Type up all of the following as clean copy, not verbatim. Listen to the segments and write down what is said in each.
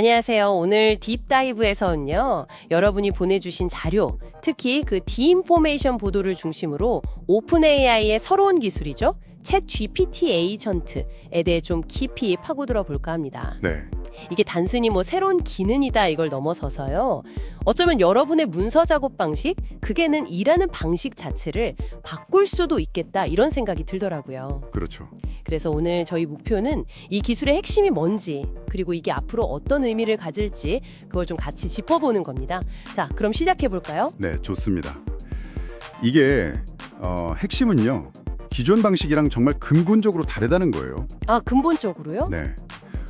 안녕하세요. 오늘 딥다이브에서는요, 여러분이 보내주신 자료, 특히 그 디인포메이션 보도를 중심으로 오픈 AI의 새로운 기술이죠. 챗 GPT 에이전트에 대해 좀 깊이 파고들어 볼까 합니다. 네. 이게 단순히 뭐 새로운 기능이다 이걸 넘어서서요. 어쩌면 여러분의 문서 작업 방식, 그게는 일하는 방식 자체를 바꿀 수도 있겠다 이런 생각이 들더라고요. 그렇죠. 그래서 오늘 저희 목표는 이 기술의 핵심이 뭔지, 그리고 이게 앞으로 어떤 의미를 가질지 그걸 좀 같이 짚어보는 겁니다. 자, 그럼 시작해 볼까요? 네, 좋습니다. 이게 핵심은요. 기존 방식이랑 정말 근본적으로 다르다는 거예요. 아, 근본적으로요? 네.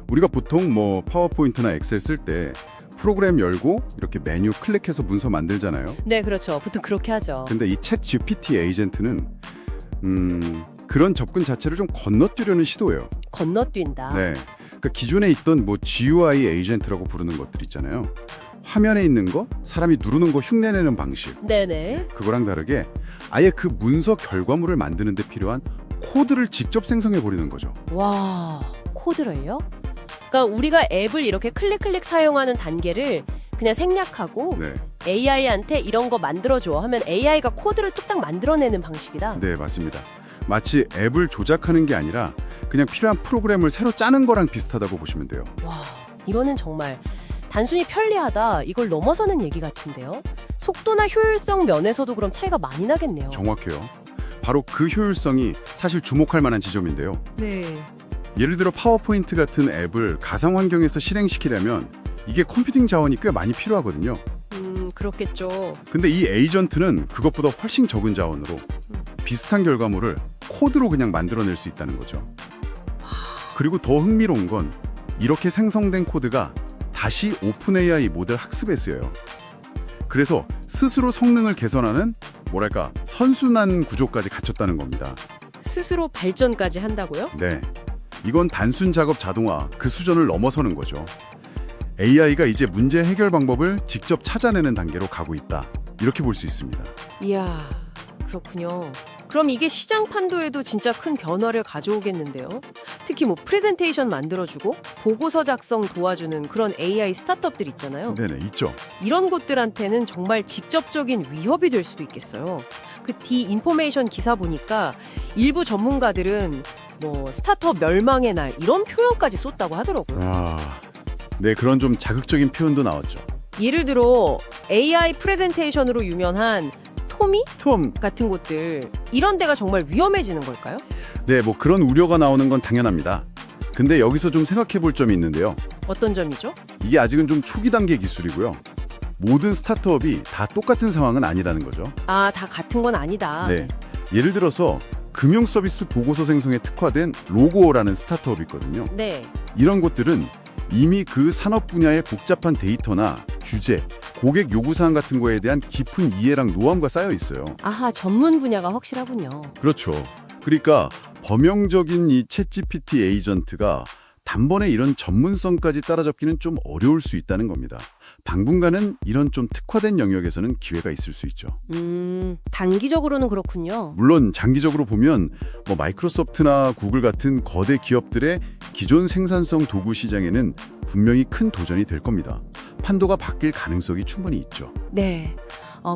우리가 보통 뭐 파워포인트나 엑셀 쓸 때 프로그램 열고 이렇게 메뉴 클릭해서 문서 만들잖아요. 네, 그렇죠. 보통 그렇게 하죠. 근데 이 챗 GPT 에이전트는 그런 접근 자체를 좀 건너뛰려는 시도예요. 건너뛴다. 네. 그러니까 기존에 있던 뭐 GUI 에이전트라고 부르는 것들 있잖아요. 화면에 있는 거, 사람이 누르는 거 흉내내는 방식. 네네. 그거랑 다르게 아예 그 문서 결과물을 만드는 데 필요한 코드를 직접 생성해 버리는 거죠. 와, 코드를요? 그러니까 우리가 앱을 이렇게 클릭 사용하는 단계를 그냥 생략하고 네. AI한테 이런 거 만들어줘 하면 AI가 코드를 뚝딱 만들어내는 방식이다. 네, 맞습니다. 마치 앱을 조작하는 게 아니라 그냥 필요한 프로그램을 새로 짜는 거랑 비슷하다고 보시면 돼요. 와, 이거는 정말 단순히 편리하다 이걸 넘어서는 얘기 같은데요. 속도나 효율성 면에서도 그럼 차이가 많이 나겠네요. 정확해요. 바로 그 효율성이 사실 주목할 만한 지점인데요. 네. 예를 들어 파워포인트 같은 앱을 가상 환경에서 실행시키려면 이게 컴퓨팅 자원이 꽤 많이 필요하거든요. 그렇겠죠. 근데 이 에이전트는 그것보다 훨씬 적은 자원으로 비슷한 결과물을 코드로 그냥 만들어낼 수 있다는 거죠. 그리고 더 흥미로운 건 이렇게 생성된 코드가 다시 오픈 AI 모델 학습에 쓰여요. 그래서 스스로 성능을 개선하는 뭐랄까 선순환 구조까지 갖췄다는 겁니다. 스스로 발전까지 한다고요? 네, 이건 단순 작업 자동화 그 수준을 넘어서는 거죠. AI가 이제 문제 해결 방법을 직접 찾아내는 단계로 가고 있다. 이렇게 볼 수 있습니다. 이야, 그렇군요. 그럼 이게 시장 판도에도 진짜 큰 변화를 가져오겠는데요. 특히 뭐 프레젠테이션 만들어주고 보고서 작성 도와주는 그런 AI 스타트업들 있잖아요. 네네, 있죠. 이런 곳들한테는 정말 직접적인 위협이 될 수도 있겠어요. 그 디인포메이션 기사 보니까 일부 전문가들은 뭐 스타트업 멸망의 날 이런 표현까지 썼다고 하더라고요. 네, 그런 좀 자극적인 표현도 나왔죠. 예를 들어 AI 프레젠테이션으로 유명한 톰, 같은 곳들 이런 데가 정말 위험해지는 걸까요? 네, 뭐 그런 우려가 나오는 건 당연합니다. 근데 여기서 좀 생각해 볼 점이 있는데요. 어떤 점이죠? 이게 아직은 좀 초기 단계 기술이고요. 모든 스타트업이 다 똑같은 상황은 아니라는 거죠. 아, 다 같은 건 아니다. 네, 예를 들어서 금융 서비스 보고서 생성에 특화된 로고라는 스타트업이 있거든요. 네. 이런 곳들은 이미 그 산업 분야의 복잡한 데이터나 규제, 고객 요구사항 같은 거에 대한 깊은 이해랑 노하우가 쌓여 있어요. 아하, 전문 분야가 확실하군요. 그렇죠. 그러니까 범용적인 이 챗GPT 에이전트가 단번에 이런 전문성까지 따라잡기는 좀 어려울 수 있다는 겁니다. 당분간은 이런 좀 특화된 영역에서는 기회가 있을 수 있죠. 단기적으로는 그렇군요. 물론 장기적으로 보면 뭐 마이크로소프트나 구글 같은 거대 기업들의 기존 생산성 도구 시장에는 분명히 큰 도전이 될 겁니다. 판도가 바뀔 가능성이 충분히 있죠. 네.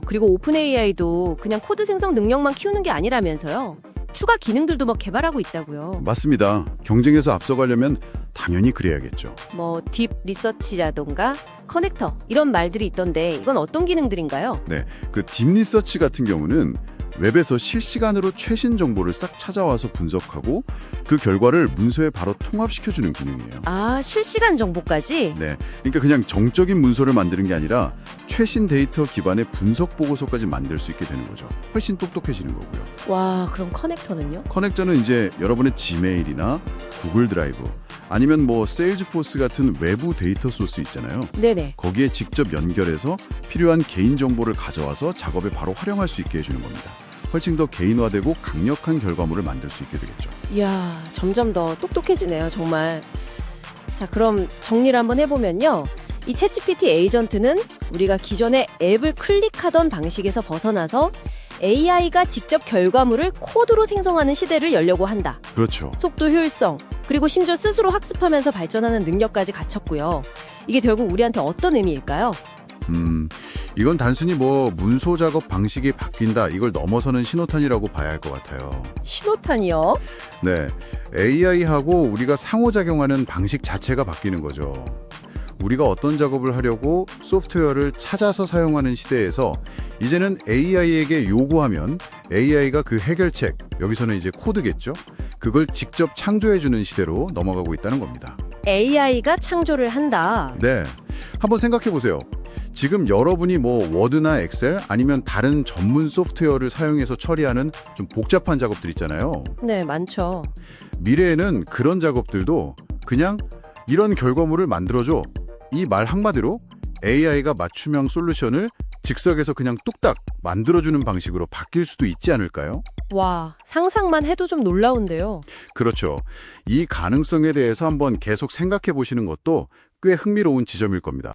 그리고 오픈 AI도 그냥 코드 생성 능력만 키우는 게 아니라면서요. 추가 기능들도 막 개발하고 있다고요. 맞습니다. 경쟁에서 앞서가려면 당연히 그래야겠죠. 뭐 딥 리서치라던가 커넥터 이런 말들이 있던데 이건 어떤 기능들인가요? 네, 그 딥리서치 같은 경우는 웹에서 실시간으로 최신 정보를 싹 찾아와서 분석하고 그 결과를 문서에 바로 통합시켜주는 기능이에요. 아, 실시간 정보까지? 네, 그러니까 그냥 정적인 문서를 만드는 게 아니라 최신 데이터 기반의 분석 보고서까지 만들 수 있게 되는 거죠. 훨씬 똑똑해지는 거고요. 와, 그럼 커넥터는요? 커넥터는 이제 여러분의 지메일이나 구글 드라이브 아니면 뭐 세일즈포스 같은 외부 데이터 소스 있잖아요. 네네. 거기에 직접 연결해서 필요한 개인 정보를 가져와서 작업에 바로 활용할 수 있게 해주는 겁니다. 훨씬 더 개인화되고 강력한 결과물을 만들 수 있게 되겠죠. 이야, 점점 더 똑똑해지네요, 정말. 자, 그럼 정리를 한번 해보면요. 이 챗GPT 에이전트는 우리가 기존의 앱을 클릭하던 방식에서 벗어나서 AI가 직접 결과물을 코드로 생성하는 시대를 열려고 한다. 그렇죠. 속도, 효율성, 그리고 심지어 스스로 학습하면서 발전하는 능력까지 갖췄고요. 이게 결국 우리한테 어떤 의미일까요? 이건 단순히 뭐 문서 작업 방식이 바뀐다 이걸 넘어서는 신호탄이라고 봐야 할 것 같아요. 신호탄이요? 네, AI하고 우리가 상호작용하는 방식 자체가 바뀌는 거죠. 우리가 어떤 작업을 하려고 소프트웨어를 찾아서 사용하는 시대에서 이제는 AI에게 요구하면 AI가 그 해결책, 여기서는 이제 코드겠죠? 그걸 직접 창조해주는 시대로 넘어가고 있다는 겁니다. AI가 창조를 한다. 네, 한번 생각해 보세요. 지금 여러분이 뭐 워드나 엑셀 아니면 다른 전문 소프트웨어를 사용해서 처리하는 좀 복잡한 작업들 있잖아요. 네, 많죠. 미래에는 그런 작업들도 그냥 이런 결과물을 만들어줘. 이 말 한마디로 AI가 맞춤형 솔루션을 즉석에서 그냥 뚝딱 만들어주는 방식으로 바뀔 수도 있지 않을까요? 와, 상상만 해도 좀 놀라운데요. 그렇죠. 이 가능성에 대해서 한번 계속 생각해 보시는 것도 꽤 흥미로운 지점일 겁니다.